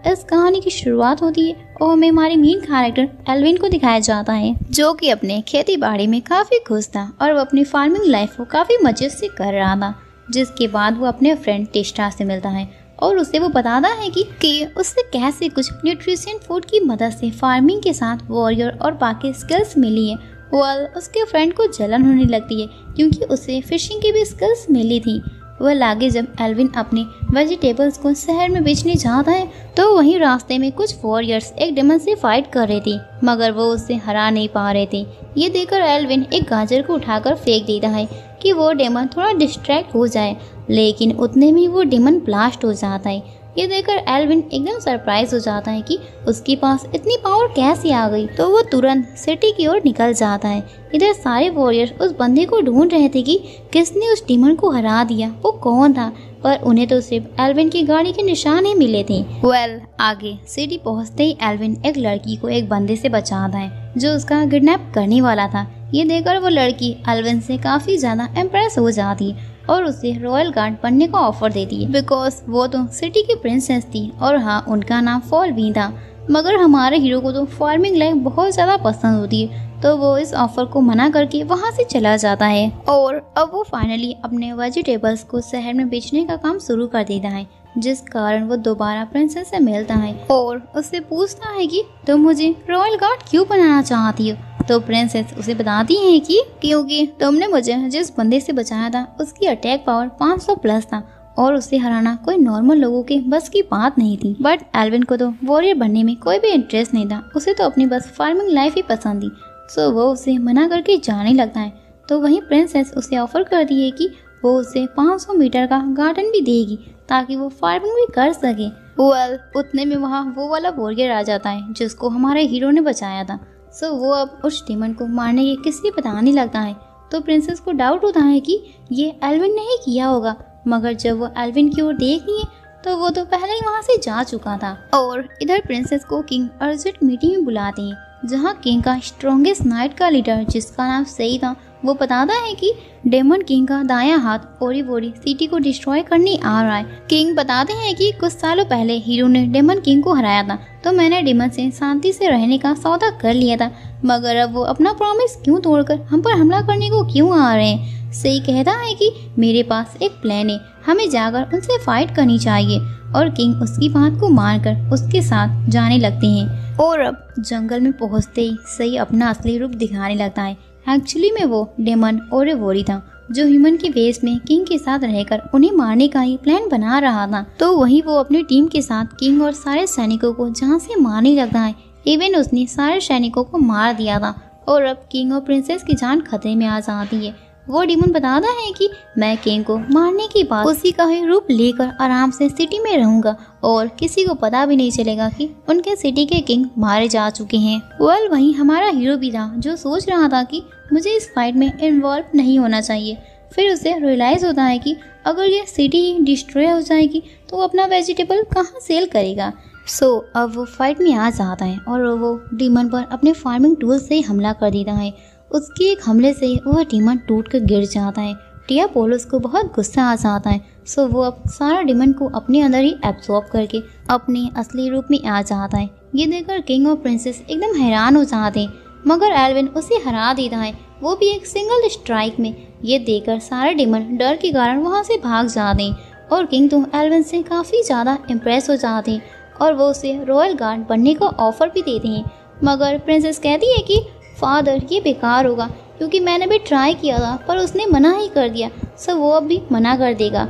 इस कहानी की शुरुआत होती है और हमें हमारे मेन कैरेक्टर एल्विन को दिखाया जाता है, जो कि अपने खेती बाड़ी में काफी खुश था और वो अपनी फार्मिंग लाइफ को काफी मजे से कर रहा था। जिसके बाद वो अपने फ्रेंड टिस्टा से मिलता है और उसे वो बताता है कि उससे कैसे कुछ न्यूट्रिशन फूड की मदद से फार्मिंग के साथ वॉरियर और बाकी स्किल्स मिली है। उसके फ्रेंड को जलन होने लगती है क्योंकि उसे फिशिंग की भी स्किल्स मिली थी। आगे जब एल्विन अपने वेजिटेबल्स को शहर में बेचने जाता है तो वहीं रास्ते में कुछ वॉरियर्स एक डेमन से फाइट कर रहे थे, मगर वो उससे हरा नहीं पा रहे थे। ये देखकर एल्विन एक गाजर को उठाकर फेंक देता है कि वो डेमन थोड़ा डिस्ट्रैक्ट हो जाए, लेकिन उतने में वो डेमन ब्लास्ट हो जाता है। ये देखकर एल्विन एकदम सरप्राइज हो जाता है कि उसके पास इतनी पावर कैसे आ गई, तो वो तुरंत सिटी की ओर निकल जाता है। इधर सारे वॉरियर्स उस बंदे को ढूंढ रहे थे कि किसने उस डेमन को हरा दिया, वो कौन था, पर उन्हें तो सिर्फ एल्विन की गाड़ी के निशान ही मिले थे। आगे सिटी पहुंचते ही एल्विन एक लड़की को एक बंदे से बचाता है जो उसका किडनैप करने वाला था। ये देखकर वो लड़की एल्विन से काफी ज्यादा इम्प्रेस हो जाती है और उसे रॉयल गार्ड बनने का ऑफर देती है, बिकॉज वो तो सिटी की प्रिंसेस थी और हाँ, उनका नाम फॉल भी था। मगर हमारे हीरो को तो फार्मिंग लाइफ बहुत ज़्यादा पसंद होती है, तो वो इस ऑफर को मना करके वहाँ से चला जाता है और अब वो फाइनली अपने वेजिटेबल्स को शहर में बेचने का काम शुरू कर देता है, जिस कारण वो दोबारा प्रिंसेस से मिलता है और उससे पूछता है कि तुम मुझे रॉयल गार्ड क्यों बनाना चाहती हो। तो प्रिंसेस उसे बताती है कि क्योंकि तुमने मुझे जिस बंदे से बचाया था उसकी अटैक पावर 500 प्लस था और उसे हराना कोई नॉर्मल लोगों के बस की बात नहीं थी। बट एल्विन को तो वॉरियर बनने में कोई भी इंटरेस्ट नहीं था, उसे तो अपनी बस फार्मिंग लाइफ ही पसंद थी। सो वो उसे मना करके जाने लगता है। तो वहीं प्रिंसेस उसे ऑफर करती है कि वो उसे 500 मीटर का गार्डन भी देगी ताकि वो फार्मिंग भी कर सके। उतने में वहाँ वो वाला वॉरियर आ जाता है जिसको हमारे हीरो ने बचाया था। सो वो अब उस डेमन को मारने की किसी बताने लगता है। तो प्रिंसेस को डाउट होता है कि ये एल्विन ने ही किया होगा, मगर जब वो एल्विन की ओर देखती है तो वो तो पहले ही वहाँ से जा चुका था। और इधर प्रिंसेस को किंग अर्जेंट मीटिंग में बुलाते हैं, जहाँ किंग का स्ट्रॉन्गेस्ट नाइट का लीडर, जिसका नाम सही था, वो बताता है कि डेमन किंग का दायां हाथ ओरीवोरी सिटी को डिस्ट्रॉय करने आ रहा है। किंग बताते हैं कि कुछ सालों पहले हीरो ने डेमन किंग को हराया था, तो मैंने डेमन से शांति से रहने का सौदा कर लिया था, मगर अब वो अपना प्रॉमिस क्यों तोड़कर हम पर हमला करने को क्यों आ रहे हैं। सही कहता है कि मेरे पास एक प्लान है, हमें जाकर उनसे फाइट करनी चाहिए। और किंग उसकी बात को मानकर उसके साथ जाने लगते हैं। और अब जंगल में पहुंचते ही सही अपना असली रूप दिखाने लगता है। एक्चुअली में वो डेमन ओरीवोरी था, जो ह्यूमन के बेस में किंग के साथ रहकर उन्हें मारने का ही प्लान बना रहा था। तो वहीं वो अपनी टीम के साथ किंग और सारे सैनिकों को जहां से मारने लगता है। इवन उसने सारे सैनिकों को मार दिया था और अब किंग और प्रिंसेस की जान खतरे में आ जाती है। वो डेमन बताता है कि मैं किंग को मारने के बाद उसी का ही रूप लेकर आराम से सिटी में रहूंगा और किसी को पता भी नहीं चलेगा कि उनके सिटी के किंग मारे जा चुके हैं। वहीं हमारा हीरो भी था, जो सोच रहा था कि मुझे इस फाइट में इन्वॉल्व नहीं होना चाहिए। फिर उसे रियलाइज होता है कि अगर ये सिटी डिस्ट्रॉय हो जाएगी तो वो अपना वेजिटेबल कहाँ सेल करेगा। अब वो फाइट में आ जाता है और वो डेमन पर अपने फार्मिंग टूल से हमला कर देता है। उसके एक हमले से वह डेमन टूट कर गिर जाता है। टियापोलोस को बहुत गुस्सा आ जाता है। वो अब सारा डेमन को अपने अंदर ही एब्जॉर्ब करके अपने असली रूप में आ जाता है। ये देखकर किंग और प्रिंसेस एकदम हैरान हो जाते हैं, मगर एल्विन उसे हरा देता है, वो भी एक सिंगल स्ट्राइक में। ये देखकर सारे डेमन डर के कारण वहाँ से भाग जाते हैं और किंग तो एल्विन से काफ़ी ज़्यादा इम्प्रेस हो जाते हैं और वो उसे रॉयल गार्ड बनने का ऑफर भी देते हैं। मगर प्रिंसेस कहती है कि फादर, ये बेकार होगा क्योंकि मैंने भी ट्राई किया था पर उसने मना ही कर दिया। वो अब भी मना कर देगा।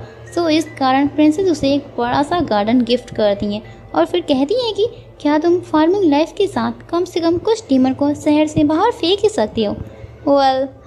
इस कारण प्रिंसेस उसे एक बड़ा सा गार्डन गिफ्ट करती हैं और फिर कहती हैं कि क्या तुम फार्मिंग लाइफ के साथ कम से कम कुछ डेमन को शहर से बाहर फेंक ही सकते हो।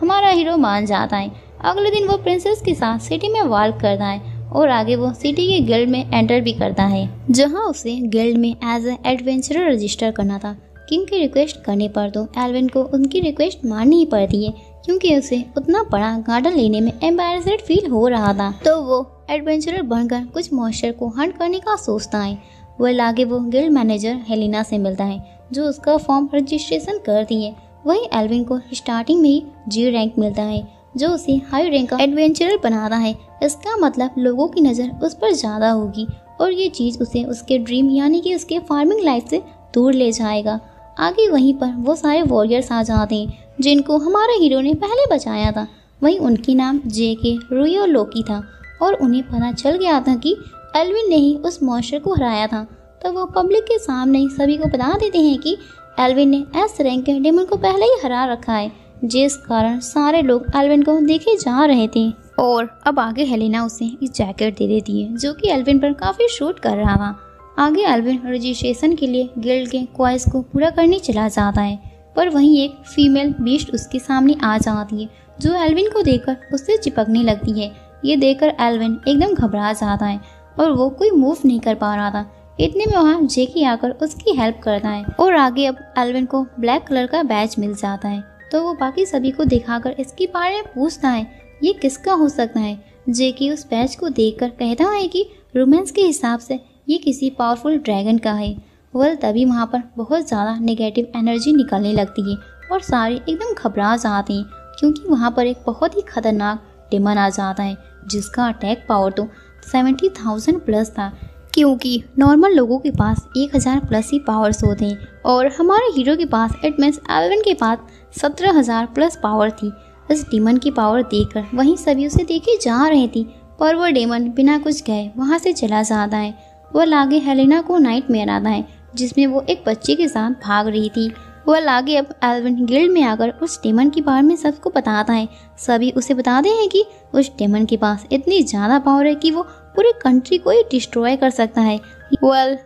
हमारा हीरो मान जाता है। अगले दिन वो प्रिंसेस के साथ सिटी में वॉक करता है और आगे वो सिटी के गिल्ड में एंटर भी करता है, जहाँ उसे गिल्ड में एज ए एडवेंचरर रजिस्टर करना था। किंग की रिक्वेस्ट करने पर तो एल्विन को उनकी रिक्वेस्ट माननी ही पड़ती है, क्योंकि उसे उतना बड़ा गार्डन लेने में एम्बैरेस्ड फील हो रहा था। तो वो एडवेंचरर बनकर कुछ मॉन्स्टर को हंट करने का सोचता है। आगे वो गिल्ड मैनेजर हेलिना से मिलता है, जो उसका फॉर्म रजिस्ट्रेशन करती है। वही एल्विन को स्टार्टिंग में ही जी रैंक मिलता है, जो उसे हाई रैंक का एडवेंचरर बनाता है। इसका मतलब लोगों की नज़र उस पर ज़्यादा होगी और ये चीज़ उसे उसके ड्रीम यानी कि उसके फार्मिंग लाइफ से दूर ले जाएगा। आगे वहीं पर वो सारे वॉरियर्स आ जाते हैं जिनको हमारा हीरो ने पहले बचाया था। वहीं उनके नाम जेके, रूही और लोकी था और उन्हें पता चल गया था कि एल्विन ने ही उस मॉन्स्टर को हराया था। तो वो पब्लिक के सामने ही सभी को बता देते हैं कि एल्विन ने एस रैंक के डेमन को पहले ही हरा रखा है, जिस कारण सारे लोग एल्विन को देखे जा रहे थे। और अब आगे हेलेना उसे इस जैकेट दे देती है जो कि एल्विन पर काफ़ी शूट कर रहा था। आगे एल्विन रजिस्ट्रेशन के लिए गिल्ड के क्वाइस को पूरा करने चला जाता है, पर वहीं एक फीमेल बीस्ट उसके सामने आ जाती है जो एल्विन को देखकर उससे चिपकने लगती है। ये देखकर एल्विन एकदम घबरा जाता है और वो कोई मूव नहीं कर पा रहा था। इतने में वहाँ जेकी आकर उसकी हेल्प करता है और आगे अब एल्विन को ब्लैक कलर का बैज मिल जाता है। तो वो बाकी सभी को दिखाकर इसके बारे में पूछता है ये किसका हो सकता है। जेकी उस बैज को देखकर कहता है कि रोमांस के हिसाब से ये किसी पावरफुल ड्रैगन का है। वह तभी वहाँ पर बहुत ज़्यादा नेगेटिव एनर्जी निकलने लगती है और सारे एकदम घबरा जाते हैं क्योंकि वहाँ पर एक बहुत ही खतरनाक डेमन आ जाता है जिसका अटैक पावर तो 70,000 प्लस था, क्योंकि नॉर्मल लोगों के पास 1000 प्लस ही पावर्स होते हैं और हमारे हीरो के पास इट मीन्स एल्विन के पास 17,000 प्लस पावर थी। इस डेमन की पावर देखकर वहीं सभी उसे देखे जा रहे थे, पर वह डेमन बिना कुछ कहे वहाँ से चला जाता है। वह लागे हेलेना को नाइटमेयर आता है जिसमें वो एक बच्चे के साथ भाग रही थी। वह लागे अब एल्विन गिल्ड में आकर उस डेमन के बारे में सबको बताता है। सभी उसे बताते हैं कि उस डेमन के पास इतनी ज़्यादा पावर है कि वो पूरे कंट्री को ही डिस्ट्रॉय कर सकता है।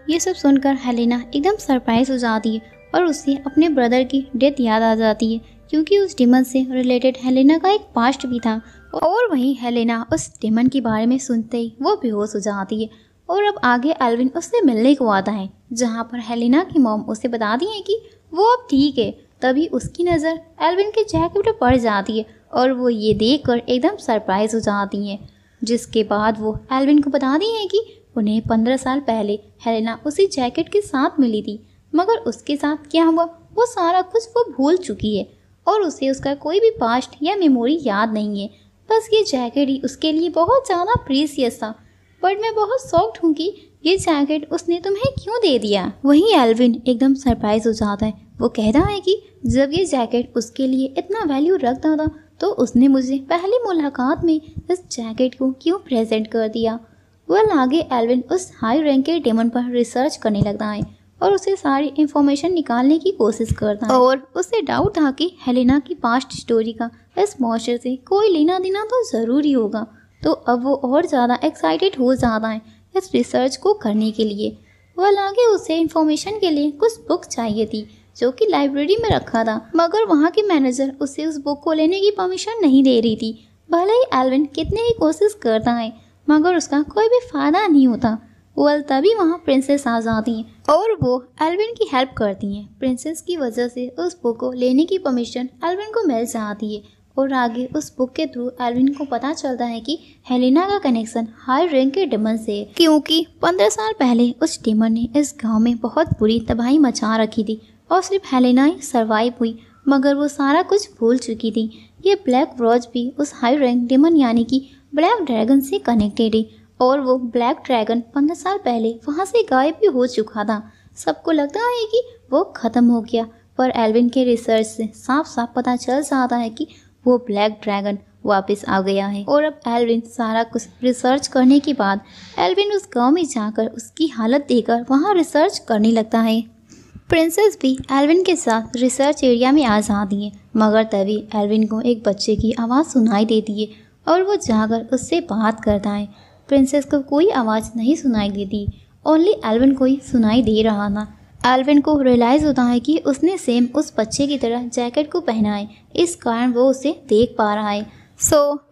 ये सब सुनकर हेलेना एकदम सरप्राइज हो जाती है और उसे अपने ब्रदर की डेथ याद आ जाती है क्योंकि उस डेमन से रिलेटेड हेलेना का एक पास्ट भी था। और वहीं हेलेना उस डेमन के बारे में सुनते ही वो बेहोश हो जाती है और अब आगे एल्विन उससे मिलने को आता है, जहाँ पर हेलेना की मॉम उसे बताती है कि वो अब ठीक है। तभी उसकी नज़र एल्विन के जैकेट पर पड़ जाती है और वो ये देखकर एकदम सरप्राइज हो जाती है, जिसके बाद वो एल्विन को बताती है कि उन्हें 15 साल पहले हेलेना उसी जैकेट के साथ मिली थी, मगर उसके साथ क्या हुआ वो सारा कुछ वो भूल चुकी है और उसे उसका कोई भी पास्ट या मेमोरी याद नहीं है। बस ये जैकेट ही उसके लिए बहुत ज़्यादा प्रीसियस था। बट मैं बहुत शॉक्ड हूँ कि ये जैकेट उसने तुम्हें क्यों दे दिया। वहीं एल्विन एकदम सरप्राइज हो जाता है। वो कहता है कि जब ये जैकेट उसके लिए इतना वैल्यू रखता था तो उसने मुझे पहली मुलाकात में इस जैकेट को क्यों प्रेजेंट कर दिया। वह आगे एल्विन उस हाई रैंक के डेमन पर रिसर्च करने लगता है और उसे सारी इंफॉर्मेशन निकालने की कोशिश करता है और उसे डाउट था कि हेलेना की पास्ट स्टोरी का इस मॉन्स्टर से कोई लेना देना तो ज़रूरी होगा। तो अब वो और ज़्यादा एक्साइटेड हो जाता है इस रिसर्च को करने के लिए। वह आगे उसे इंफॉर्मेशन के लिए कुछ बुक चाहिए थी जो कि लाइब्रेरी में रखा था, मगर वहाँ के मैनेजर उसे उस बुक को लेने की परमिशन नहीं दे रही थी। भले ही एल्विन कितने ही कोशिश करता है मगर उसका कोई भी फायदा नहीं होता। वह तभी वहाँ प्रिंसेस आ जाती हैं और वो एल्विन की हेल्प करती हैं। प्रिंसेस की वजह से उस बुक को लेने की परमिशन एल्विन को मिल जाती है और आगे उस बुक के थ्रू एल्विन को पता चलता है कि हेलेना का कनेक्शन हाई रैंक के डेमन से है, क्योंकि 15 साल पहले उस डेमन ने इस गांव में बहुत बुरी तबाही मचा रखी थी और सिर्फ हेलेना ही सर्वाइव हुई, मगर वो सारा कुछ भूल चुकी थी। ये ब्लैक रोज भी उस हाई रैंक डेमन यानी कि ब्लैक ड्रैगन से कनेक्टेड है और वो ब्लैक ड्रैगन 15 साल पहले वहाँ से गायब भी हो चुका था। सबको लगता है कि वो ख़त्म हो गया, पर एल्विन के रिसर्च से साफ साफ पता चल जाता है कि वो ब्लैक ड्रैगन वापस आ गया है। और अब एल्विन सारा कुछ रिसर्च करने के बाद एल्विन उस गांव में जाकर उसकी हालत देखकर वहाँ रिसर्च करने लगता है। प्रिंसेस भी एल्विन के साथ रिसर्च एरिया में आ जाती है, मगर तभी एल्विन को एक बच्चे की आवाज़ सुनाई देती है और वो जाकर उससे बात करता है। प्रिंसेस को कोई आवाज़ नहीं सुनाई देती, ओनली एल्विन को ही सुनाई दे रहा था। एल्विन को रियलाइज़ होता है कि उसने सेम उस बच्चे की तरह जैकेट को पहना है, इस कारण वो उसे देख पा रहा है।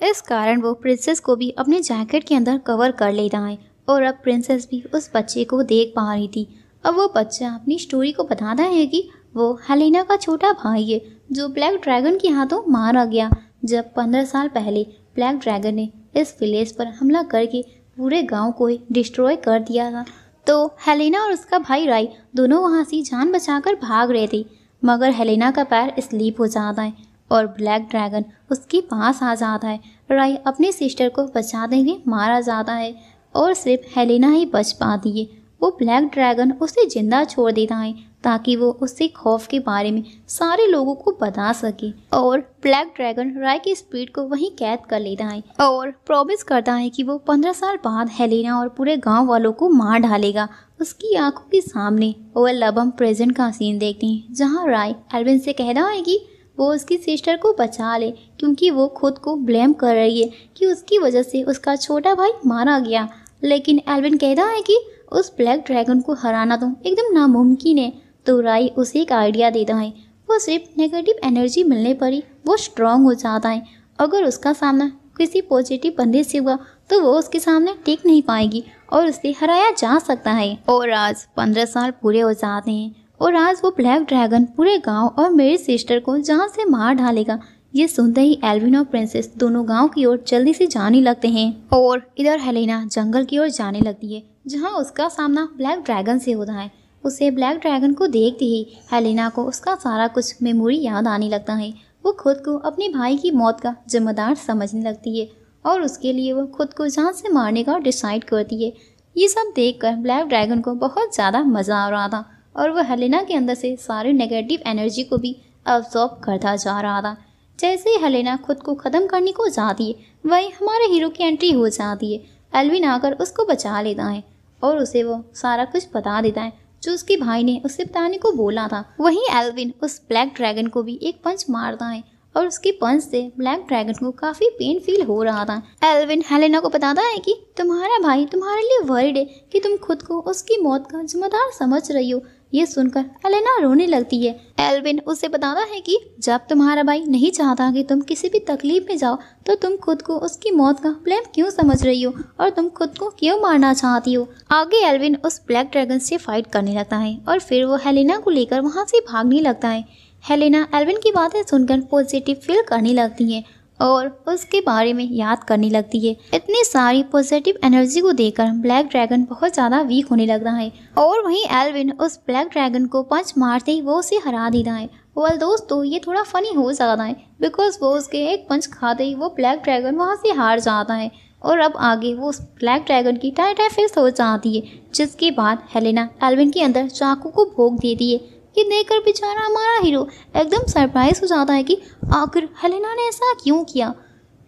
इस कारण वो प्रिंसेस को भी अपने जैकेट के अंदर कवर कर लेता है और अब प्रिंसेस भी उस बच्चे को देख पा रही थी। अब वो बच्चा अपनी स्टोरी को बताता है कि वो हेलेना का छोटा भाई है जो ब्लैक ड्रैगन के हाथों मारा गया जब 15 साल पहले ब्लैक ड्रैगन ने इस विलेज पर हमला करके पूरे गांव को ही डिस्ट्रॉय कर दिया था। तो हेलेना और उसका भाई राय दोनों वहां से जान बचाकर भाग रहे थे, मगर हेलेना का पैर स्लीप हो जाता है और ब्लैक ड्रैगन उसके पास आ जाता है। राय अपने सिस्टर को बचाते हुए मारा जाता है। और सिर्फ हेलेना ही बच पाती है। वो ब्लैक ड्रैगन उसे जिंदा छोड़ देता है ताकि वो उससे खौफ के बारे में सारे लोगों को बता सके। और ब्लैक ड्रैगन राय की स्पीड को वहीं कैद कर लेता है और प्रॉमिस करता है कि वो 15 साल बाद हेलेना और पूरे गांव वालों को मार डालेगा। उसकी आंखों के सामने और अब हम प्रेजेंट का सीन देखते हैं जहां राय एल्विन से कहता है कि वो उसकी सिस्टर को बचा ले क्योंकि वो खुद को ब्लेम कर रही है कि उसकी वजह से उसका छोटा भाई मारा गया। लेकिन एल्विन कहता है कि उस ब्लैक ड्रैगन को हराना तो एकदम नामुमकिन है। तो राय उसे एक आइडिया देता है। वो सिर्फ नेगेटिव एनर्जी मिलने पर ही वो स्ट्रांग हो जाता है। अगर उसका सामना किसी पॉजिटिव बंदे से हुआ तो वो उसके सामने टिक नहीं पाएगी और उसे हराया जा सकता है। और आज 15 साल पूरे हो जाते हैं और आज वो ब्लैक ड्रैगन पूरे गांव और मेरी सिस्टर को जान से मार डालेगा। ये सुनते ही एल्विन और प्रिंसेस दोनों गांव की ओर जल्दी से जाने लगते हैं और इधर हेलेना जंगल की ओर जाने लगती है जहां उसका सामना ब्लैक ड्रैगन से होता है। उसे ब्लैक ड्रैगन को देखते ही हेलेना को उसका सारा कुछ मेमोरी याद आने लगता है। वो खुद को अपने भाई की मौत का जिम्मेदार समझने लगती है और उसके लिए वो खुद को जान से मारने का डिसाइड करती है। ये सब देखकर ब्लैक ड्रैगन को बहुत ज़्यादा मज़ा आ रहा था और वह हेलेना के अंदर से सारी नेगेटिव एनर्जी को भी अब्सॉर्ब करता जा रहा था। जैसे ही हेलेना खुद को ख़त्म करने को जाती है वहीं हमारे हीरो की एंट्री हो जाती है। एल्विन आकर उसको बचा लेता है और उसे वो सारा कुछ बता देता है जो उसके भाई ने उसे बताने को बोला था। वहीं एल्विन उस ब्लैक ड्रैगन को भी एक पंच मारता है और उसकी पंच से ब्लैक ड्रैगन को काफ़ी पेन फील हो रहा था। एल्विन हेलेना को बताता है कि तुम्हारा भाई तुम्हारे लिए वरीड है कि तुम खुद को उसकी मौत का जिम्मेदार समझ रही हो। ये सुनकर हेलेना रोने लगती है। एल्विन उसे बताता है कि जब तुम्हारा भाई नहीं चाहता कि तुम किसी भी तकलीफ में जाओ तो तुम खुद को उसकी मौत का ब्लेम क्यों समझ रही हो और तुम खुद को क्यों मारना चाहती हो। आगे एल्विन उस ब्लैक ड्रैगन से फाइट करने लगता है और फिर वो हेलेना को लेकर वहाँ से भागने लगता है। हेलेना एल्विन की बातें सुनकर पॉजिटिव फील करने लगती है और उसके बारे में याद करने लगती है। इतनी सारी पॉजिटिव एनर्जी को देखकर ब्लैक ड्रैगन बहुत ज़्यादा वीक होने लगता है और वहीं एल्विन उस ब्लैक ड्रैगन को पंच मारते ही वो उसे हरा देता है। वेल दोस्तों, ये थोड़ा फनी हो जाता है बिकॉज वो उसके एक पंच खाते ही वो ब्लैक ड्रैगन वहाँ से हार जाता है और अब आगे वो उस ब्लैक ड्रैगन की टाई फिक्स हो जाती है। जिसके बाद हेलेना एल्विन के अंदर चाकू को भोंक देती है। ये देखकर बेचारा हमारा हीरो एकदम सरप्राइज हो जाता है कि आखिर हेलेना ने ऐसा क्यों किया,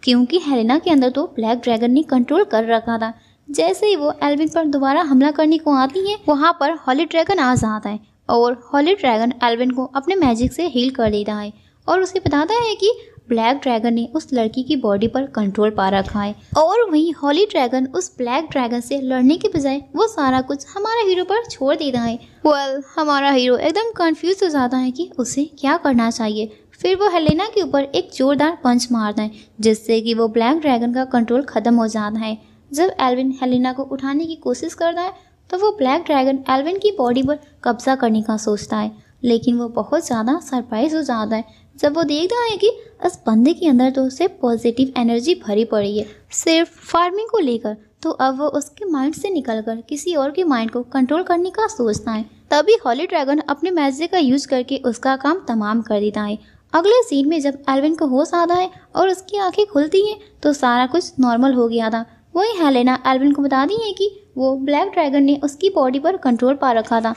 क्योंकि हेलेना के अंदर तो ब्लैक ड्रैगन ने कंट्रोल कर रखा था। जैसे ही वो एल्विन पर दोबारा हमला करने को आती है वहाँ पर हॉली ड्रैगन आ जाता है और हॉली ड्रैगन एल्विन को अपने मैजिक से हील कर देता है और उसे बताता है कि ब्लैक ड्रैगन ने उस लड़की की बॉडी पर कंट्रोल पा रखा है। और वहीं हॉली ड्रैगन उस ब्लैक ड्रैगन से लड़ने के बजाय वो सारा कुछ हमारे हीरो पर छोड़ देता है। हमारा हीरो एकदम कंफ्यूज हो जाता है कि उसे क्या करना चाहिए। फिर वो हेलेना के ऊपर एक जोरदार पंच मारता है जिससे कि वो ब्लैक ड्रैगन का कंट्रोल खत्म हो जाता है। जब एल्विन हेलेना को उठाने की कोशिश करता है तो वो ब्लैक ड्रैगन एल्विन की बॉडी पर कब्जा करने का सोचता है, लेकिन वो बहुत ज़्यादा सरप्राइज हो जाता है जब वो देखता है कि उस बंदे के अंदर तो सिर्फ पॉजिटिव एनर्जी भरी पड़ी है सिर्फ फार्मिंग को लेकर। तो अब वो उसके माइंड से निकलकर किसी और के माइंड को कंट्रोल करने का सोचता है। तभी हॉली ड्रैगन अपने मैजिक का यूज करके उसका काम तमाम कर देता है। अगले सीन में जब एल्विन को होश आता है और उसकी आंखें खुलती हैं तो सारा कुछ नॉर्मल हो गया था। वही हेलेना एल्विन को बताती है कि वो ब्लैक ड्रैगन ने उसकी बॉडी पर कंट्रोल पा रखा था।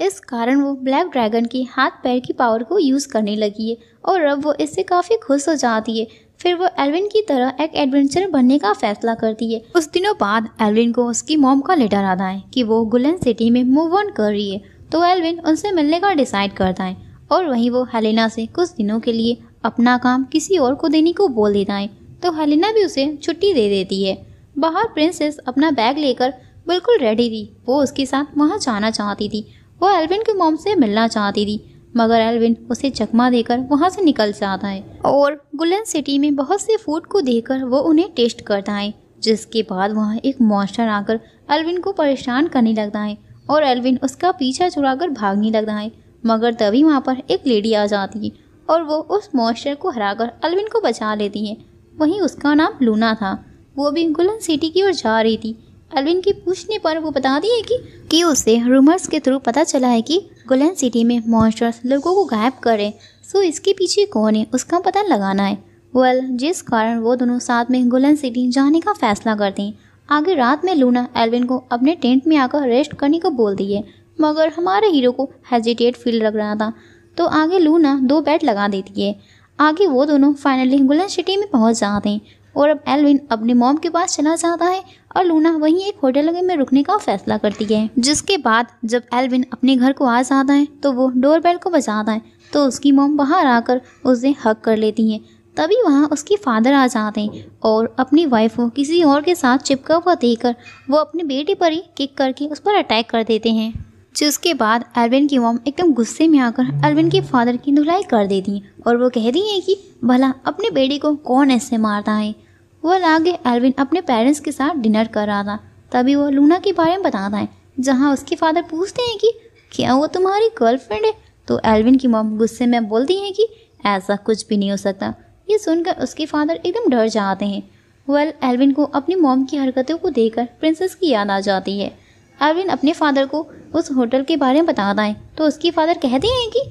इस कारण वो ब्लैक ड्रैगन की हाथ पैर की पावर को यूज करने लगी है और अब वो इससे काफी खुश हो जाती है। फिर वो एल्विन की तरह एक एडवेंचर बनने का फैसला करती है। कुछ दिनों बाद एल्विन को उसकी मॉम का लेटर आता है कि वो गुलन सिटी में मूव ऑन कर रही है। तो एल्विन उनसे मिलने का डिसाइड करता है और वहीं वो हेलेना से कुछ दिनों के लिए अपना काम किसी और को देने को बोल देता है। तो हेलेना भी उसे छुट्टी दे देती है। बाहर प्रिंसेस अपना बैग लेकर बिल्कुल रेडी थी। वो उसके साथ वहाँ जाना चाहती थी। वो एल्विन की मॉम से मिलना चाहती थी मगर एल्विन उसे चकमा देकर वहाँ से निकल जाता है और गुलन सिटी में बहुत से फूड को देखकर वो उन्हें टेस्ट करता है। जिसके बाद वहाँ एक मॉन्स्टर आकर एल्विन को परेशान करने लगता है और एल्विन उसका पीछा छुड़ाकर भागने लगता है। मगर तभी वहाँ पर एक लेडी आ जाती है और वो उस मॉन्स्टर को हराकर एल्विन को बचा लेती है। वहीं उसका नाम लूना था। वो भी गुलन सिटी की ओर जा रही थी। एल्विन के पूछने पर वो बताती है कि उसे रूमर्स के थ्रू पता चला है कि गुलन सिटी में मॉन्स्टर्स लोगों को गायब करे। इसके पीछे कौन है उसका पता लगाना है। जिस कारण वो दोनों साथ में गुलन सिटी जाने का फैसला करते हैं। आगे रात में लूना एल्विन को अपने टेंट में आकर रेस्ट करने को बोलती है, मगर हमारे हीरो को हेजिटेट फील लग रहा था, तो आगे लूना 2 बेड लगा देती है। आगे वो दोनों फाइनली गुलन सिटी में पहुंच जाते हैं और अब एल्विन अपने मॉम के पास चला जाता है और लूना वहीं एक होटल में रुकने का फैसला करती है। जिसके बाद जब एल्विन अपने घर को आ जाता है तो वो डोरबेल को बजाता है, तो उसकी मॉम बाहर आकर उसे हक कर लेती है। तभी वहाँ उसके फादर आ जाते हैं और अपनी वाइफ को किसी और के साथ चिपका हुआ देखकर वो अपनी बेटी पर ही किक करके उस पर अटैक कर देते हैं। जिसके बाद एल्विन की मॉम एकदम गुस्से में आकर एल्विन के फादर की धुलाई कर देती हैं और वो कहती हैं कि भला अपने बेटी को कौन ऐसे मारता है। वह आगे एल्विन अपने पेरेंट्स के साथ डिनर कर रहा था, तभी वो लूना के बारे में बताता है, जहाँ उसके फादर पूछते हैं कि क्या वो तुम्हारी गर्लफ्रेंड है। तो एल्विन की मॉम गुस्से में बोलती हैं कि ऐसा कुछ भी नहीं हो सकता। ये सुनकर उसके फादर एकदम डर जाते हैं। एल्विन को अपनी मॉम की हरकतों को देखकर प्रिंसेस की याद आ जाती है। एल्विन अपने फादर को उस होटल के बारे में बताता है, तो उसके फादर कहते हैं कि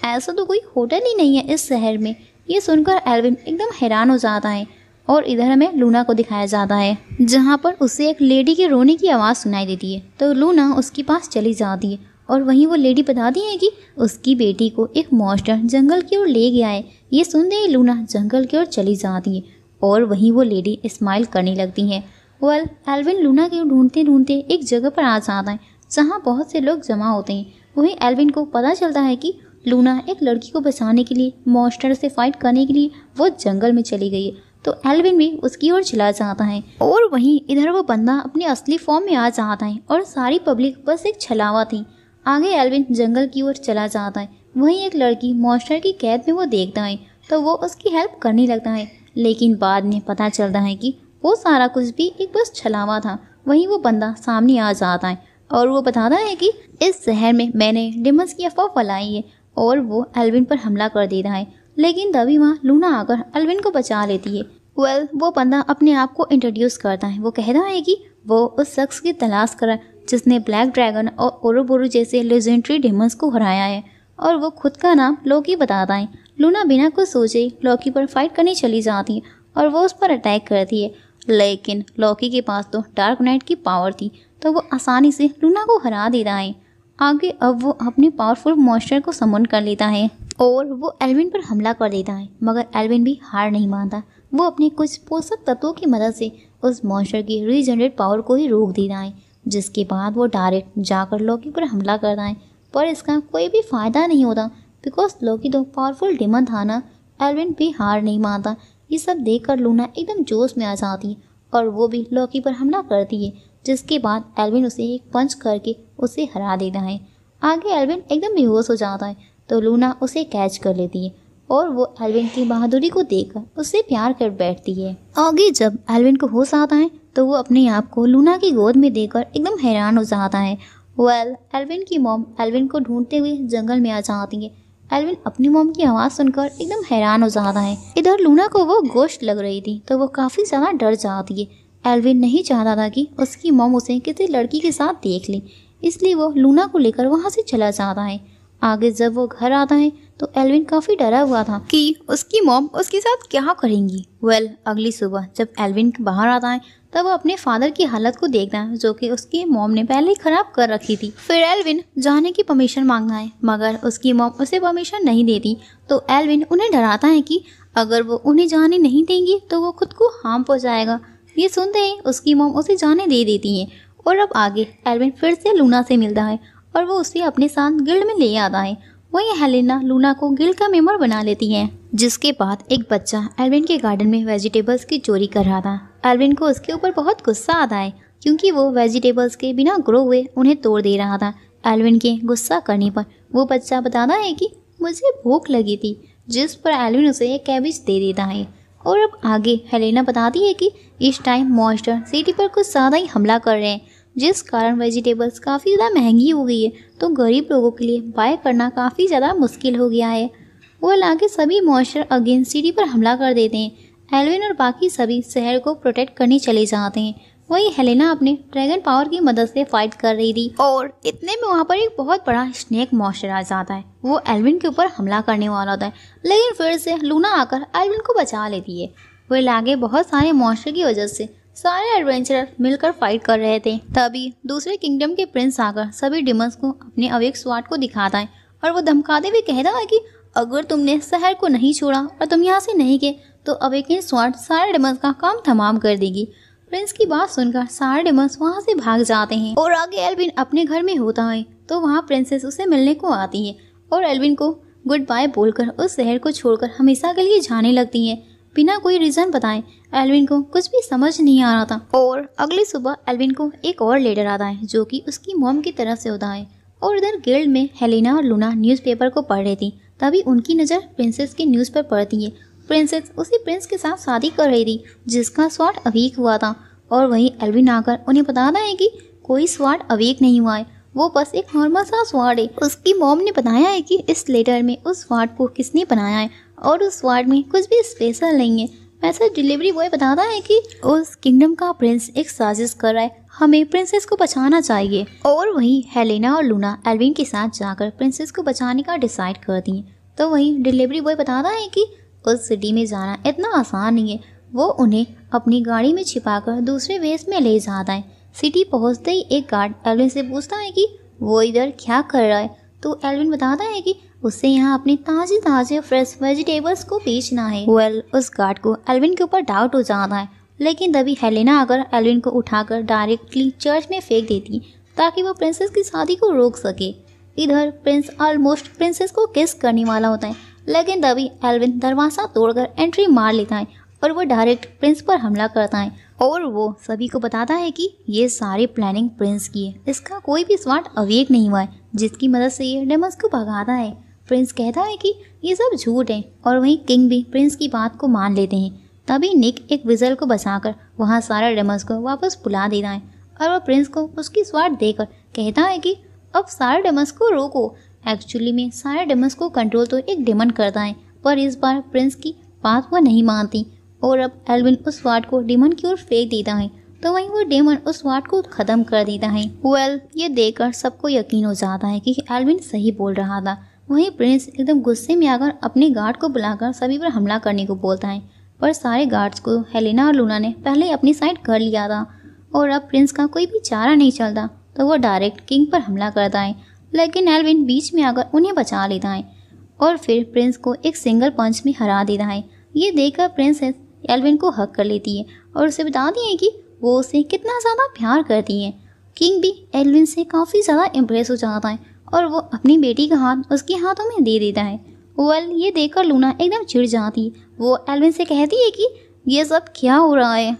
ऐसा तो कोई होटल ही नहीं है इस शहर में। ये सुनकर एल्विन एकदम हैरान हो जाता है और इधर हमें लूना को दिखाया जाता है, जहाँ पर उसे एक लेडी के रोने की आवाज़ सुनाई देती है। तो लूना उसके पास चली जाती है और वहीं वो लेडी बताती है कि उसकी बेटी को एक मॉन्स्टर जंगल की ओर ले गया है। ये सुनते ही लूना जंगल की ओर चली जाती है और वहीं वो लेडी स्माइल करने लगती है। एल्विन लूना को ढूंढते ढूंढते एक जगह पर आ जाता है, जहाँ बहुत से लोग जमा होते हैं। वहीं एल्विन को पता चलता है कि लूना एक लड़की को बचाने के लिए, मॉन्स्टर से फाइट करने के लिए वो जंगल में चली गई है। तो एल्विन भी उसकी ओर चला जाता है और वहीं इधर वो बंदा अपने असली फॉर्म में आ जाता है और सारी पब्लिक बस एक छलावा थी। आगे एल्विन जंगल की ओर चला जाता है। वहीं एक लड़की मॉन्स्टर की कैद में वो देखता है, तो वो उसकी हेल्प करने लगता है, लेकिन बाद में पता चलता है कि वो सारा कुछ भी एक बस छलावा था। वहीं वो बंदा सामने आ जाता है और वो बताता है कि इस शहर में मैंने डेमंस की अफवाह फैलाई है और वो एल्विन पर हमला कर देता है। लेकिन तभी वहाँ लूना आकर एल्विन को बचा लेती है। वो बंदा अपने आप को इंट्रोड्यूस करता है। वो कहता है कि वो उस शख्स की तलाश कर जिसने ब्लैक ड्रैगन और ओरोबोरो जैसे लेजेंडरी डेमंस को हराया है, और वो खुद का नाम लोकी बताता है। लूना बिना कुछ सोचे लोकी पर फाइट करने चली जाती है और वो उस पर अटैक करती है, लेकिन लोकी के पास तो डार्क नाइट की पावर थी, तो वो आसानी से लूना को हरा देता है। आगे अब वो अपने पावरफुल मॉन्स्टर को समन कर लेता है और वो एल्विन पर हमला कर देता है, मगर एल्विन भी हार नहीं मानता। वो अपने कुछ पोषक तत्वों की मदद से उस मॉन्स्टर की रीजनरेट पावर को ही रोक देता है, जिसके बाद वो डायरेक्ट जाकर लोकी पर हमला करता है। पर इसका कोई भी फ़ायदा नहीं होता, बिकॉज लोकी तो पावरफुल डेमन था ना। एल्विन भी हार नहीं मानता। ये सब देखकर लूना एकदम जोश में आ जाती है और वो भी लोकी पर हमला करती है, जिसके बाद एल्विन उसे एक पंच करके उसे हरा देता है। आगे एल्विन एकदम बेहोश हो जाता है, तो लूना उसे कैच कर लेती है और वो एल्विन की बहादुरी को देखकर उससे प्यार कर बैठती है। आगे जब एल्विन को होश आता है तो वो अपने आप को लूना की गोद में देखकर एकदम हैरान हो जाता है। एल्विन की मॉम एल्विन को ढूंढते हुए जंगल में आ जाती है। एल्विन अपनी मॉम की आवाज़ सुनकर एकदम हैरान हो जाता है। इधर लूना को वो गोश्त लग रही थी, तो वो काफ़ी ज़्यादा डर जाती है। एल्विन नहीं चाहता था कि उसकी मॉम उसे किसी लड़की के साथ देख ले, इसलिए वो लूना को लेकर वहाँ से चला जाता है। आगे जब वो घर आता है तो एल्विन काफ़ी डरा हुआ था कि उसकी मॉम उसके साथ क्या करेंगी। अगली सुबह जब एल्विन बाहर आता है तब वो अपने फादर की हालत को देखता है, जो कि उसकी मॉम ने पहले ही खराब कर रखी थी। फिर एल्विन जाने की परमिशन मांगता है, मगर उसकी मॉम उसे परमिशन नहीं देती। तो एल्विन उन्हें डराता है कि अगर वो उन्हें जाने नहीं देंगी तो वो खुद को हार्म पहुँचाएगा। ये सुनते ही उसकी मॉम उसे जाने दे देती है। और अब आगे एल्विन फिर से लूना से मिलता है और वो उसे अपने साथ गिल्ड में ले आता है। वहीं हेलेना लूना को गिल्ड का मेंबर बना लेती है। जिसके बाद एक बच्चा एल्विन के गार्डन में वेजिटेबल्स की चोरी कर रहा था। एल्विन को उसके ऊपर बहुत गुस्सा आता है, क्योंकि वो वेजिटेबल्स के बिना ग्रो हुए उन्हें तोड़ दे रहा था। एल्विन के गुस्सा करने पर वो बच्चा बताता है कि मुझे भूख लगी थी, जिस पर एल्विन उसे एक कैबेज दे देता है। और अब आगे हेलेना बताती है कि इस टाइम मॉन्स्टर सिटी पर कुछ ज़्यादा ही हमला कर रहे हैं, जिस कारण वेजिटेबल्स काफ़ी ज़्यादा महंगी हो गई है, तो गरीब लोगों के लिए बाय करना काफ़ी ज़्यादा मुश्किल हो गया है। वो लाके सभी मॉन्स्टर अगेन सिटी पर हमला कर देते हैं। एल्विन और बाकी सभी शहर को प्रोटेक्ट करने चले जाते हैं। वहीं हेलेना अपने ड्रैगन पावर की मदद से फाइट कर रही थी और इतने में वहाँ पर एक बहुत बड़ा स्नेक मॉन्स्टर आ जाता है। वो एल्विन के ऊपर हमला करने वाला होता है, लेकिन फिर से लूना आकर एल्विन को बचा लेती है। वो लागे बहुत सारे मॉन्स्टर की वजह से सारे एडवेंचरर मिलकर फाइट कर रहे थे। तभी दूसरे किंगडम के प्रिंस आकर सभी डिमंस को अपने अवेक स्वाड को दिखाता है और वो धमकाते हुए कहता है कि अगर तुमने शहर को नहीं छोड़ा और तुम यहाँ से नहीं गए तो अवेकन स्वाड सारे डिमंस का काम तमाम कर देगी। प्रिंस की बात सुनकर सारे डिमंस वहाँ से भाग जाते हैं और आगे एल्विन अपने घर में होता है तो वहाँ प्रिंसेस उसे मिलने को आती है और एल्विन को गुड बाय बोलकर उस शहर को छोड़कर हमेशा के लिए जाने लगती है बिना कोई रीजन बताए। एल्विन को कुछ भी समझ नहीं आ रहा था और अगली सुबह एल्विन को एक और लेटर आता है जो कि उसकी मॉम की तरफ से होता है। और इधर गिल्ड में हेलेना और लूना न्यूज़पेपर को पढ़ रही थी। तभी उनकी नज़र प्रिंसेस की न्यूज़ पर पड़ती है। प्रिंसेस उसी प्रिंस के साथ शादी कर रही थी जिसका स्वाड अवेक हुआ था और वहीं एल्विन आकर उन्हें बताता है कि कोई स्वाड अवेक नहीं हुआ है, वो बस एक नॉर्मल सा स्वाड है। उसकी मॉम ने बताया है कि इस लेटर में उस स्वाड को किसने बनाया है और उस स्वाड में कुछ भी स्पेशल नहीं है। ऐसा डिलीवरी बॉय बताता है कि उस किंगडम का प्रिंस एक साजिश कर रहा है, हमें प्रिंसेस को बचाना चाहिए। और वहीं हेलेना और लूना एल्विन के साथ जाकर प्रिंसेस को बचाने का डिसाइड करती हैं। तो वहीं डिलीवरी बॉय बताता है कि उस सिटी में जाना इतना आसान नहीं है। वो उन्हें अपनी गाड़ी में छिपाकर दूसरे वेस में ले जाता है। सिटी पहुंचते ही एक गार्ड एल्विन से पूछता है कि वो इधर क्या कर रहा है। तो एल्विन बताता है कि उसे यहाँ अपने ताजे ताजे फ्रेश वेजिटेबल्स को बेचना है। उस गार्ड को एल्विन के ऊपर डाउट हो जाता है, लेकिन तभी हेलेना आकर एल्विन को उठाकर डायरेक्टली चर्च में फेंक देती ताकि वो प्रिंसेस की शादी को रोक सके। इधर प्रिंस ऑलमोस्ट प्रिंसेस को किस करने वाला होता है, लेकिन तभी एल्विन दरवाज़ा तोड़कर एंट्री मार लेता है और वो डायरेक्ट प्रिंस पर हमला करता है और वो सभी को बताता है कि ये सारी प्लानिंग प्रिंस की है, इसका कोई भी स्वाड अवेक नहीं हुआ है जिसकी मदद से ये डेमंस को भगाता है। प्रिंस कहता है कि ये सब झूठ है और वहीं किंग भी प्रिंस की बात को मान लेते हैं। तभी निक एक विजल को बचाकर वहाँ सारे डेमंस को वापस बुला देता है और वह प्रिंस को उसकी स्वाड देकर कहता है कि अब सारे डेमंस को रोको। एक्चुअली में सारे डेमंस को कंट्रोल तो एक डेमन करता है, पर इस बार प्रिंस की बात वह नहीं मानती और अब एल्विन उस स्वाड को डेमन की ओर फेंक देता है तो वहीं वो डेमन उस स्वाड को खत्म कर देता है। ये देखकर सबको यकीन हो जाता है कि एल्विन सही बोल रहा था। वहीं प्रिंस एकदम गुस्से में आकर अपने गार्ड को बुलाकर सभी पर हमला करने को बोलता है, पर सारे गार्ड्स को हेलेना और लूना ने पहले अपनी साइड कर लिया था और अब प्रिंस का कोई भी चारा नहीं चलता तो वो डायरेक्ट किंग पर हमला करता है। लेकिन एल्विन बीच में आकर उन्हें बचा लेता है और फिर प्रिंस को एक सिंगल पंच में हरा देता है। ये देखकर प्रिंसेस एल्विन को हक कर लेती है और उसे बताती है कि वो उसे कितना ज़्यादा प्यार करती है। किंग भी एल्विन से काफ़ी ज़्यादा इम्प्रेस हो जाता है और वो अपनी बेटी का हाथ उसके हाथों में दे देता है। ये देखकर लूना एकदम चिढ़ जाती है। वो एल्विन से कहती है कि ये सब क्या हो रहा है।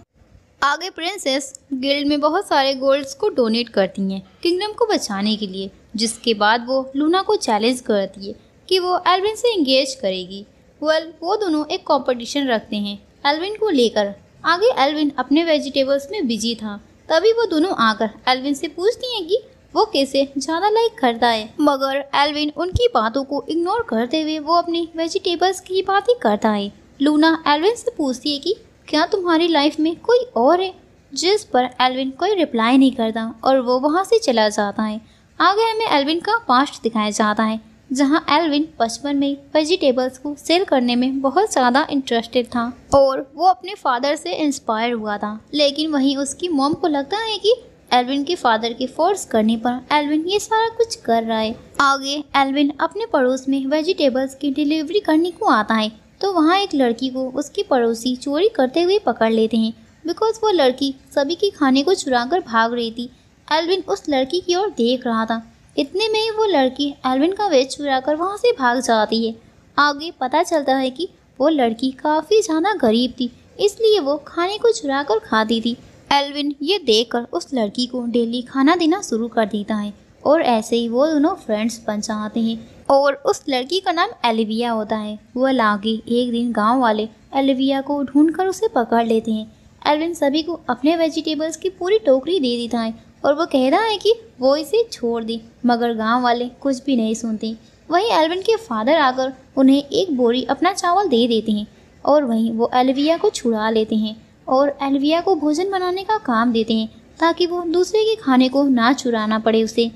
आगे प्रिंसेस गिल्ड में बहुत सारे गोल्ड्स को डोनेट करती हैं किंगडम को बचाने के लिए, जिसके बाद वो लूना को चैलेंज करती है कि वो एल्विन से एंगेज करेगी। वो दोनों एक कंपटीशन रखते हैं एल्विन को लेकर। आगे एल्विन अपने वेजिटेबल्स में बिजी था, तभी वो दोनों आकर एल्विन से पूछती हैं कि वो कैसे ज़्यादा लाइक करता है, मगर एल्विन उनकी बातों को इग्नोर करते हुए वो अपनी वेजिटेबल्स की बात ही करता है। लूना एल्विन से पूछती है कि क्या तुम्हारी लाइफ में कोई और है, जिस पर एल्विन कोई रिप्लाई नहीं करता और वो वहाँ से चला जाता है। आगे हमें एल्विन का पास्ट दिखाया जाता है जहाँ एल्विन बचपन में वेजिटेबल्स को सेल करने में बहुत ज़्यादा इंटरेस्टेड था और वो अपने फादर से इंस्पायर हुआ था, लेकिन वहीं उसकी मॉम को लगता है कि एल्विन के फादर के फोर्स करने पर एल्विन ये सारा कुछ कर रहा है। आगे एल्विन अपने पड़ोस में वेजिटेबल्स की डिलीवरी करने को आता है तो वहाँ एक लड़की को उसके पड़ोसी चोरी करते हुए पकड़ लेते हैं बिकॉज वो लड़की सभी के खाने को चुरा कर भाग रही थी। एल्विन उस लड़की की ओर देख रहा था, इतने में ही वो लड़की एल्विन का वेज चुरा कर वहाँ से भाग जाती है। आगे पता चलता है कि वो लड़की काफ़ी ज़्यादा गरीब थी, इसलिए वो खाने को चुरा कर खाती थी। एल्विन ये देखकर उस लड़की को डेली खाना देना शुरू कर देता है और ऐसे ही वो दोनों फ्रेंड्स बन जाते हैं और उस लड़की का नाम एलिविया होता है। वो आगे एक दिन गांव वाले एलिविया को ढूंढकर उसे पकड़ लेते हैं। एल्विन सभी को अपने वेजिटेबल्स की पूरी टोकरी दे देता है और वो कहता है कि वो इसे छोड़ दे, मगर गांव वाले कुछ भी नहीं सुनते। वहीं एल्विन के फादर आकर उन्हें एक बोरी अपना चावल दे देते हैं और वहीं वो एलिविया को छुड़ा लेते हैं और एलिविया को भोजन बनाने का काम देते हैं ताकि वो दूसरे के खाने को ना चुराना पड़े उसे।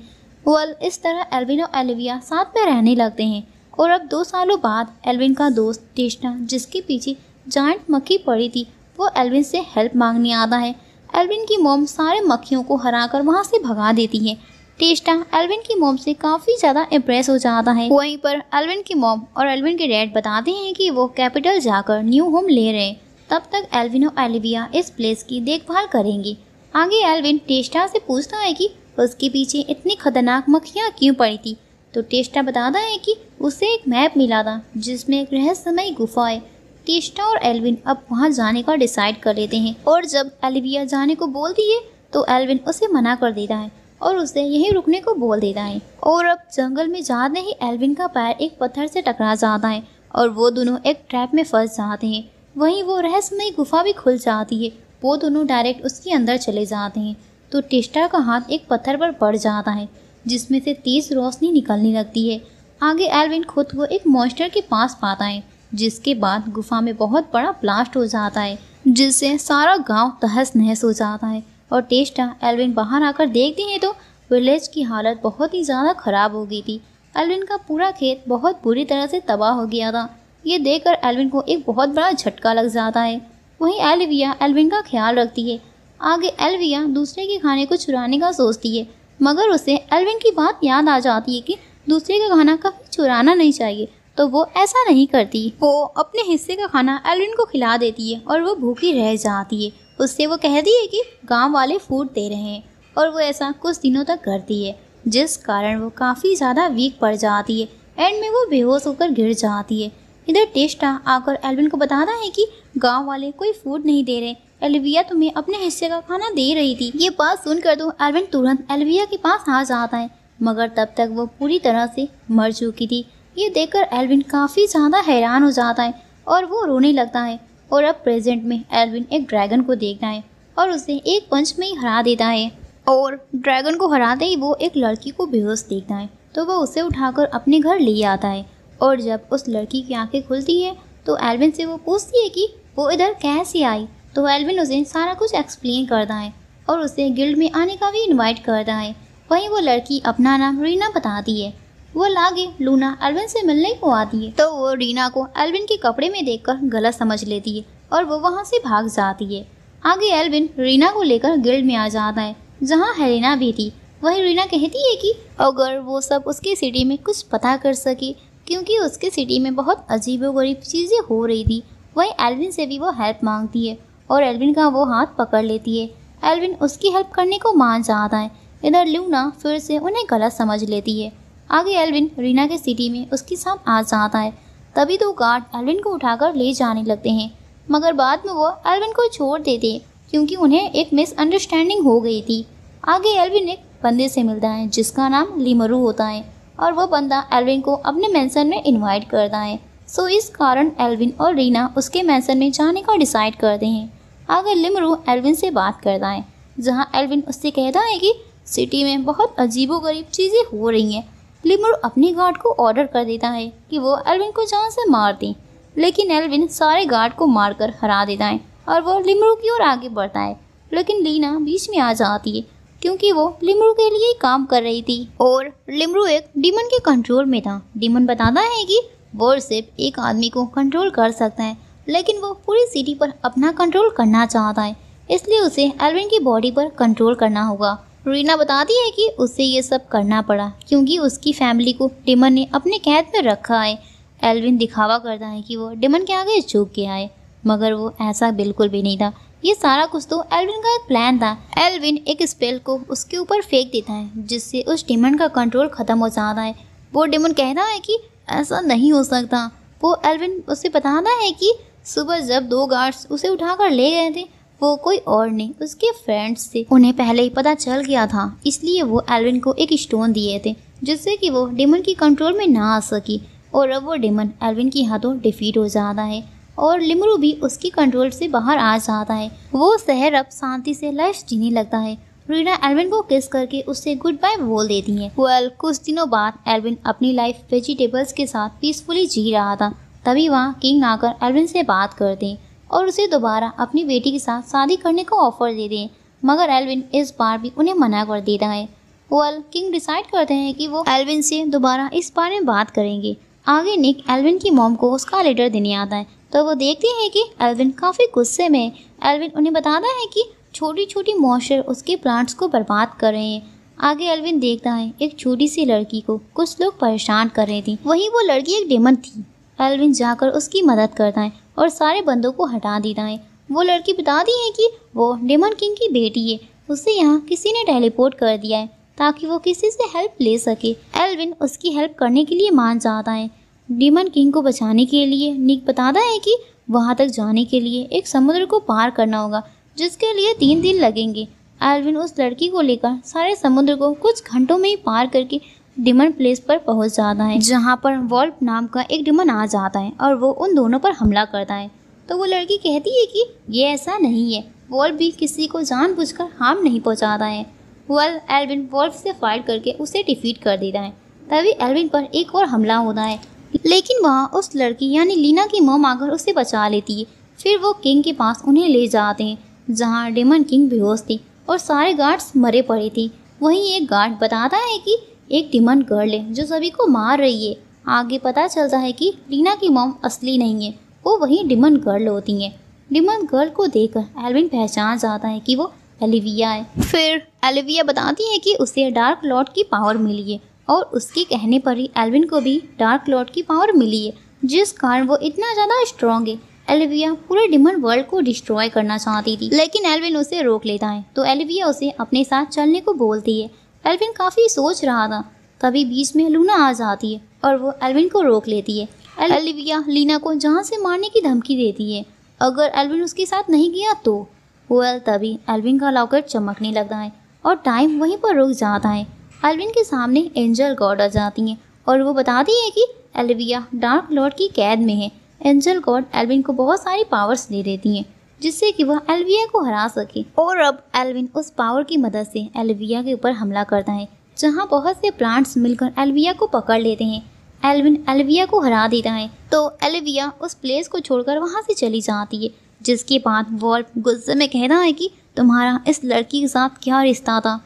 इस तरह एल्विन और एलिविया साथ में रहने लगते हैं और अब 2 सालों बाद एल्विन का दोस्त टेस्टा, जिसके पीछे जायंट मक्खी पड़ी थी, वो एल्विन से हेल्प मांगने आता है। एल्विन की मॉम सारे मक्खियों को हराकर वहाँ से भगा देती है। टेस्टा एल्विन की मॉम से काफ़ी ज़्यादा इम्प्रेस हो जाता है। वहीं पर एल्विन की मॉम और एल्विन के डैड बताते हैं कि वो कैपिटल जाकर न्यू होम ले रहे हैं। तब तक एल्विन और एलिविया इस प्लेस की देखभाल करेंगी। आगे एल्विन टेस्टा से पूछता है कि उसके पीछे इतनी खतरनाक मक्खियाँ क्यों पड़ी थी। तो टेस्टा बताता है कि उसे एक मैप मिला था जिसमें एक रहस्यमयी गुफा है। टेस्टा और एल्विन अब वहाँ जाने का डिसाइड कर लेते हैं और जब एलिविया जाने को बोलती है तो एल्विन उसे मना कर देता है और उसे यहीं रुकने को बोल देता है। और अब जंगल में जाते ही एल्विन का पैर एक पत्थर से टकरा जाता है और वो दोनों एक ट्रैप में फंस जाते हैं। वहीं वो रहस्यमयी गुफा भी खुल जाती है। वो दोनों डायरेक्ट उसके अंदर चले जाते हैं तो टेस्टा का हाथ एक पत्थर पर पड़ जाता है जिसमें से तेज रोशनी निकलने लगती है। आगे एल्विन खुद को एक मॉन्स्टर के पास पाता है जिसके बाद गुफा में बहुत बड़ा ब्लास्ट हो जाता है जिससे सारा गांव तहस नहस हो जाता है। और टेस्टा एल्विन बाहर आकर देखते हैं तो विलेज की हालत बहुत ही ज़्यादा ख़राब हो गई थी। एल्विन का पूरा खेत बहुत बुरी तरह से तबाह हो गया था। ये देखकर एल्विन को एक बहुत बड़ा झटका लग जाता है। वहीं एलिविया एल्विन का ख्याल रखती है। आगे एलिविया दूसरे के खाने को चुराने का सोचती है मगर उसे एल्विन की बात याद आ जाती है कि दूसरे का खाना कभी चुराना नहीं चाहिए, तो वो ऐसा नहीं करती। वो अपने हिस्से का खाना एल्विन को खिला देती है और वो भूखी रह जाती है। उससे वो कहती है कि गांव वाले फूड दे रहे हैं और वो ऐसा कुछ दिनों तक करती है जिस कारण वो काफ़ी ज़्यादा वीक पड़ जाती है। एंड में वो बेहोश होकर गिर जाती है। इधर टेस्टा आकर एल्विन को बताता है कि गांव वाले कोई फूड नहीं दे रहे, एलिविया तुम्हें अपने हिस्से का खाना दे रही थी। ये बात सुनकर तो एल्विन तुरंत एलिविया के पास आ जाता है मगर तब तक वो पूरी तरह से मर चुकी थी। ये देखकर एल्विन काफ़ी ज़्यादा हैरान हो जाता है और वो रोने लगता है। और अब प्रेजेंट में एल्विन एक ड्रैगन को देखता है और उसे एक पंच में ही हरा देता है। और ड्रैगन को हराते ही वो एक लड़की को बेहोश देखता है तो वो उसे उठाकर अपने घर ले आता है। और जब उस लड़की की आंखें खुलती है तो एल्विन से वो पूछती है कि वो इधर कैसे आई। तो एल्विन उसे सारा कुछ एक्सप्लेन करता है और उसे गिल्ड में आने का भी इनवाइट करता है। वहीं वो लड़की अपना नाम रीना बताती है। वो आगे लूना एल्विन से मिलने को आती है तो वो रीना को एल्विन के कपड़े में देखकर गलत समझ लेती है और वो वहाँ से भाग जाती है। आगे एल्विन रीना को लेकर गिल्ड में आ जाता है जहाँ हेलेना भी थी। वहीं रीना कहती है कि अगर वो सब उसकी सिटी में कुछ पता कर सके क्योंकि उसके सिटी में बहुत अजीबोगरीब चीज़ें हो रही थी। वहीं एल्विन से भी वो हेल्प मांगती है और एल्विन का वो हाथ पकड़ लेती है। एल्विन उसकी हेल्प करने को मान जाता है। इधर लूना फिर से उन्हें गलत समझ लेती है। आगे एल्विन रीना के सिटी में उसके साथ आ जाता है। तभी तो गार्ड एल्विन को उठाकर ले जाने लगते हैं मगर बाद में वो एल्विन को छोड़ देते हैं क्योंकि उन्हें एक मिसअंडरस्टैंडिंग हो गई थी। आगे एल्विन एक बंदे से मिलता है जिसका नाम लिमरू होता है और वो बंदा एल्विन को अपने मेंशन में इनवाइट करता है। सो इस कारण एल्विन और रीना उसके मेंशन में जाने का डिसाइड करते हैं। आगे लिमरू एल्विन से बात करता है जहाँ एल्विन उससे कहता है कि सिटी में बहुत अजीबोगरीब चीज़ें हो रही हैं। लिमरू अपने गार्ड को ऑर्डर कर देता है कि वो एल्विन को जान से मार दें लेकिन एल्विन सारे गार्ड को मारकर हरा देता है और वो लिमरू की ओर आगे बढ़ता है। लेकिन लीना बीच में आ जाती है क्योंकि वो लिमरू के लिए काम कर रही थी और लिमरू एक डीमन के कंट्रोल में था। डीमन बताता है कि वो सिर्फ एक आदमी को कंट्रोल कर सकता है लेकिन वो पूरी सिटी पर अपना कंट्रोल करना चाहता है, इसलिए उसे एल्विन की बॉडी पर कंट्रोल करना होगा। रीना बताती है कि उसे ये सब करना पड़ा क्योंकि उसकी फैमिली को डीमन ने अपने कैद में रखा है। एल्विन दिखावा करता है कि वो डीमन के आगे झुक गया है मगर वो ऐसा बिल्कुल भी नहीं था। ये सारा कुछ तो एल्विन का एक प्लान था। एल्विन एक स्पेल को उसके ऊपर फेंक देता है जिससे उस डीमन का कंट्रोल खत्म हो जाता है। वो डीमन कहता है कि ऐसा नहीं हो सकता। वो एल्विन उसे बताता है कि सुबह जब दो गार्ड्स उसे उठाकर ले गए थे वो कोई और नहीं उसके फ्रेंड्स थे। उन्हें पहले ही पता चल गया था इसलिए वो एल्विन को एक स्टोन दिए थे जिससे कि वो डीमन की कंट्रोल में ना आ सकी। और अब वो डीमन एल्विन के हाथों डिफीट हो जाता है और लिमरू भी उसकी कंट्रोल से बाहर आ जाता है। वो शहर अब शांति से लाइफ जीने लगता है। रीना एल्विन को किस करके उससे गुड बाय बोल देती है। कुछ दिनों बाद एल्विन अपनी लाइफ वेजिटेबल्स के साथ पीसफुली जी रहा था। तभी वहाँ किंग आकर एल्विन से बात करते हैं और उसे दोबारा अपनी बेटी के साथ शादी करने को ऑफर देते हैं मगर एल्विन इस बार भी उन्हें मना कर देता है। किंग डिसाइड करते हैं कि वो एल्विन से दोबारा इस बारे में बात करेंगे। आगे निक एल्विन की मॉम को उसका लेटर देने आता है तो वो देखते हैं कि एल्विन काफ़ी गुस्से में है। एल्विन उन्हें बताता है कि छोटी छोटी मॉइस्चर उसके प्लांट्स को बर्बाद कर रहे हैं। आगे एल्विन देखता है एक छोटी सी लड़की को कुछ लोग परेशान कर रहे थे। वहीं वो लड़की एक डेमन थी। एल्विन जाकर उसकी मदद करता है और सारे बंदों को हटा देता है। वो लड़की बताती है कि वो डेमन किंग की बेटी है। उसे यहाँ किसी ने टेलीपोर्ट कर दिया है ताकि वो किसी से हेल्प ले सके। एल्विन उसकी हेल्प करने के लिए मान जाता है। डेमन किंग को बचाने के लिए निक बताता है कि वहाँ तक जाने के लिए एक समुद्र को पार करना होगा, जिसके लिए 3 दिन लगेंगे। एल्विन उस लड़की को लेकर सारे समुद्र को कुछ घंटों में ही पार करके डेमन प्लेस पर पहुंच जाता है, जहाँ पर वॉल्फ नाम का एक डेमन आ जाता है और वो उन दोनों पर हमला करता है। तो वो लड़की कहती है कि ये ऐसा नहीं है, वॉल्फ भी किसी को जानबूझकर हार्म नहीं पहुंचाता है। एल्विन वॉल्फ से फाइट करके उसे डिफीट कर देता है। तभी एल्विन पर एक और हमला होता है, लेकिन वहाँ उस लड़की यानी लीना की मॉम आकर उसे बचा लेती है। फिर वो किंग के पास उन्हें ले जाते हैं, जहाँ डेमन किंग बेहोश थी और सारे गार्ड्स मरे पड़े थे। वहीं एक गार्ड बताता है कि एक डेमन गर्ल है जो सभी को मार रही है। आगे पता चलता है कि लीना की मॉम असली नहीं है, वो वही डेमन गर्ल होती है। डेमन गर्ल को देखकर एल्विन पहचान जाता है कि वो एलिविया है। फिर एलिविया बताती है कि उसे डार्क लॉर्ड की पावर मिली है और उसके कहने पर ही एल्विन को भी डार्क लॉर्ड की पावर मिली है, जिस कारण वो इतना ज़्यादा स्ट्रॉन्ग है। एलिविया पूरे डेमन वर्ल्ड को डिस्ट्रॉय करना चाहती थी, लेकिन एल्विन उसे रोक लेता है। तो एलिविया उसे अपने साथ चलने को बोलती है। एल्विन काफ़ी सोच रहा था, तभी बीच में लूना आ जाती है और वो एल्विन को रोक लेती है। एलिविया लीना को जान से मारने की धमकी देती है अगर एल्विन उसके साथ नहीं गया तो। तभी एल्विन का लॉकेट चमकने लगता है और टाइम वहीं पर रुक जाता है। एल्विन के सामने एंजल गॉड आ जाती हैं और वो बताती है कि एलिविया डार्क लॉर्ड की कैद में है। एंजल गॉड एल्विन को बहुत सारी पावर्स दे देती हैं, जिससे कि वह एलिविया को हरा सके। और अब एल्विन उस पावर की मदद से एलिविया के ऊपर हमला करता है, जहां बहुत से प्लांट्स मिलकर एलिविया को पकड़ लेते हैं। एल्विन एलिविया को हरा देता है, तो एलिविया उस प्लेस को छोड़कर वहां से चली जाती है। जिसके बाद वॉल्फ गुस्से में कहता है कि तुम्हारा इस लड़की के साथ क्या रिश्ता था।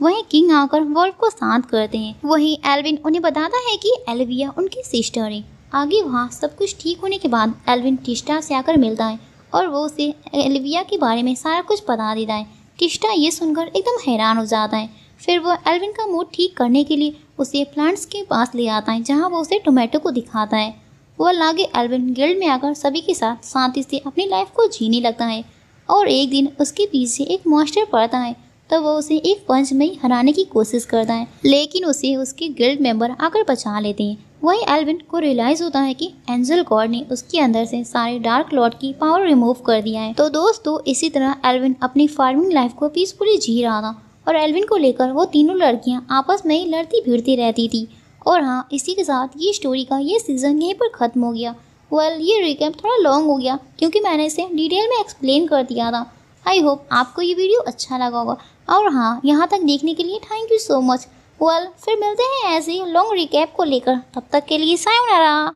वहीं किंग आकर वॉल्फ को शांत करते हैं। वहीं एल्विन उन्हें बताता है कि एलिविया उनकी सिस्टर है। आगे वहाँ सब कुछ ठीक होने के बाद एल्विन टिस्टा से आकर मिलता है और वो उसे एलिविया के बारे में सारा कुछ बता देता है। टिस्टा ये सुनकर एकदम हैरान हो जाता है। फिर वो एल्विन का मूड ठीक करने के लिए उसे प्लांट्स के पास ले आता है, जहाँ वो उसे टोमेटो को दिखाता है। वो लागे एल्विन गिल्ड में आकर सभी के साथ शांति से अपनी लाइफ को जीने लगता है। और एक दिन उसके पीछे एक मॉन्स्टर पड़ता है, तो वो उसे एक पंच में ही हराने की कोशिश करता है, लेकिन उसे उसके गिल्ड मेंबर आकर बचा लेते हैं। वहीं एल्विन को रियलाइज होता है कि एंजल गॉड ने उसके अंदर से सारे डार्क लॉर्ड की पावर रिमूव कर दिया है। तो दोस्तों, इसी तरह एल्विन अपनी फार्मिंग लाइफ को पीसफुली जी रहा था और एल्विन को लेकर वो तीनों लड़कियां आपस में ही लड़ती भिड़ती रहती थी। और हाँ, इसी के साथ ये स्टोरी का ये सीजन यहीं पर खत्म हो गया। ये रिकैप थोड़ा लॉन्ग हो गया क्योंकि मैंने इसे डिटेल में एक्सप्लेन कर दिया था। आई होप आपको ये वीडियो अच्छा लगा होगा। और हाँ, यहाँ तक देखने के लिए थैंक यू सो मच। फिर मिलते हैं ऐसे ही लॉन्ग रिकैप को लेकर। तब तक के लिए सायोनारा।